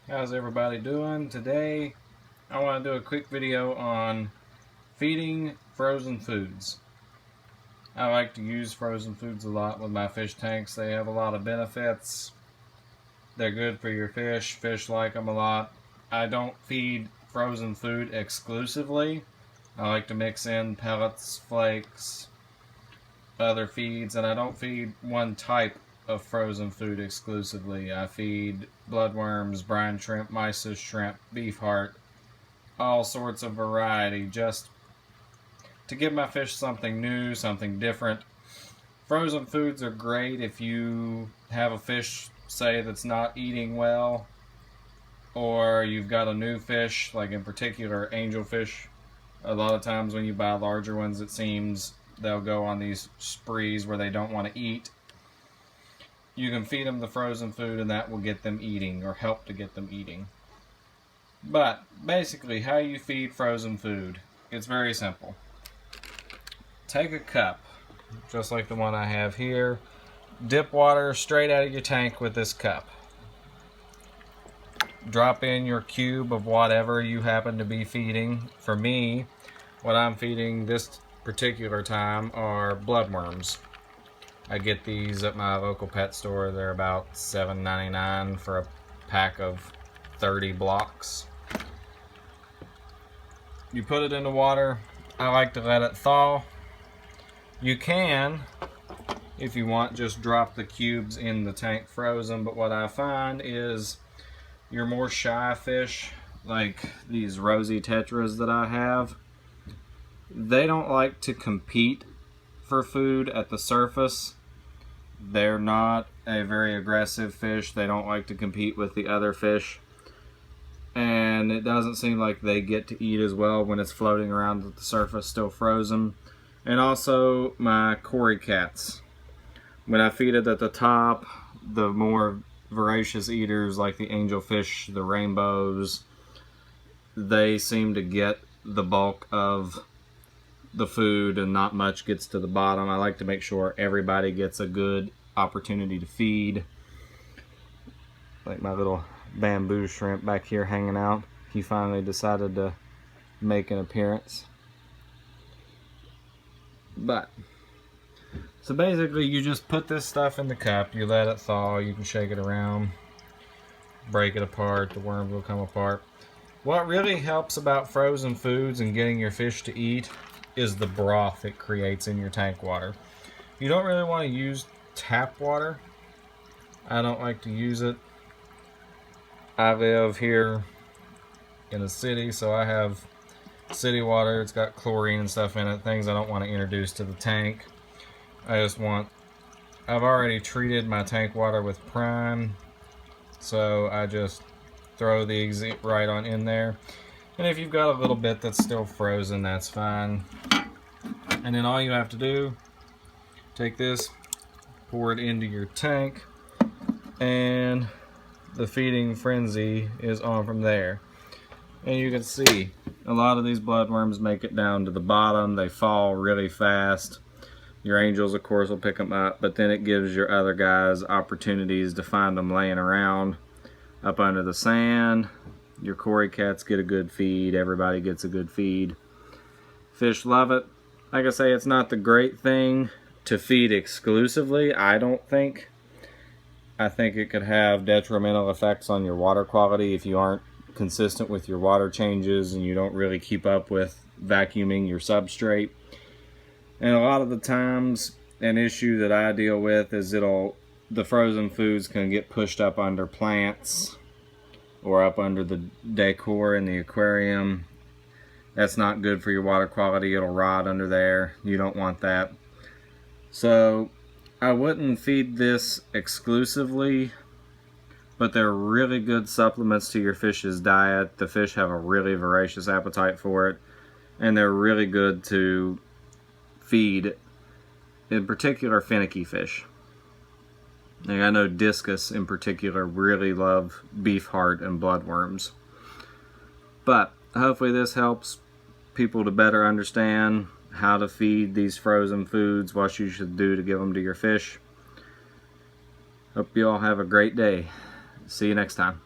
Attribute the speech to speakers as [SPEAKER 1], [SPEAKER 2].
[SPEAKER 1] How's everybody doing? Today I want to do a quick video on feeding frozen foods. I like to use frozen foods a lot with my fish tanks. They have a lot of benefits. They're good for your fish. Fish like them a lot. I don't feed frozen food exclusively. I like to mix in pellets, flakes, other feeds, and I don't feed one type of frozen food exclusively. I feed bloodworms, brine shrimp, mysis shrimp, beef heart, all sorts of variety, just to give my fish something new, something different. Frozen foods are great if you have a fish, say, that's not eating well, or you've got a new fish, like in particular angelfish. A lot of times when you buy larger ones, it seems they'll go on these sprees where they don't want to eat. You can feed them the frozen food and that will get them eating, or help to get them eating. But basically, how you feed frozen food, it's very simple. Take a cup, just like the one I have here. Dip water straight out of your tank with this cup. Drop in your cube of whatever you happen to be feeding. For me, what I'm feeding this particular time are bloodworms. I get these at my local pet store. They're about $7.99 for a pack of 30 blocks. You put it in the water. I like to let it thaw. You can, if you want, just drop the cubes in the tank frozen, but what I find is your more shy fish, like these rosy tetras that I have, they don't like to compete for food at the surface. They're not a very aggressive fish. They don't like to compete with the other fish. And it doesn't seem like they get to eat as well when it's floating around at the surface still frozen. And also my cory cats. When I feed it at the top, the more voracious eaters like the angelfish, the rainbows, they seem to get the bulk of the food and not much gets to the bottom. I like to make sure everybody gets a good opportunity to feed. Like my little bamboo shrimp back here hanging out. He finally decided to make an appearance. So basically you just put this stuff in the cup, you let it thaw, you can shake it around, break it apart, the worms will come apart. What really helps about frozen foods and getting your fish to eat is the broth it creates in your tank water. You don't really want to use tap water. I don't like to use it. I live here in the city, so I have city water. It's got chlorine and stuff in it, things I don't want to introduce to the tank. I've already treated my tank water with prime, so I just throw the right on in there. And if you've got a little bit that's still frozen, that's fine. And then all you have to do, take this, pour it into your tank, and the feeding frenzy is on from there. And you can see a lot of these bloodworms make it down to the bottom. They fall really fast. Your angels, of course, will pick them up, but then it gives your other guys opportunities to find them laying around up under the sand. Your cory cats get a good feed. Everybody gets a good feed. Fish love it. Like I say, it's not the great thing to feed exclusively, I don't think. I think it could have detrimental effects on your water quality if you aren't consistent with your water changes and you don't really keep up with vacuuming your substrate. And a lot of the times, an issue that I deal with is the frozen foods can get pushed up under plants or up under the decor in the aquarium. That's not good for your water quality. It'll rot under there. You don't want that. So I wouldn't feed this exclusively, but they're really good supplements to your fish's diet. The fish have a really voracious appetite for it, and they're really good to feed, in particular, finicky fish. Like I know discus in particular really love beef heart and bloodworms. But hopefully this helps people to better understand how to feed these frozen foods, what you should do to give them to your fish. Hope you all have a great day. See you next time.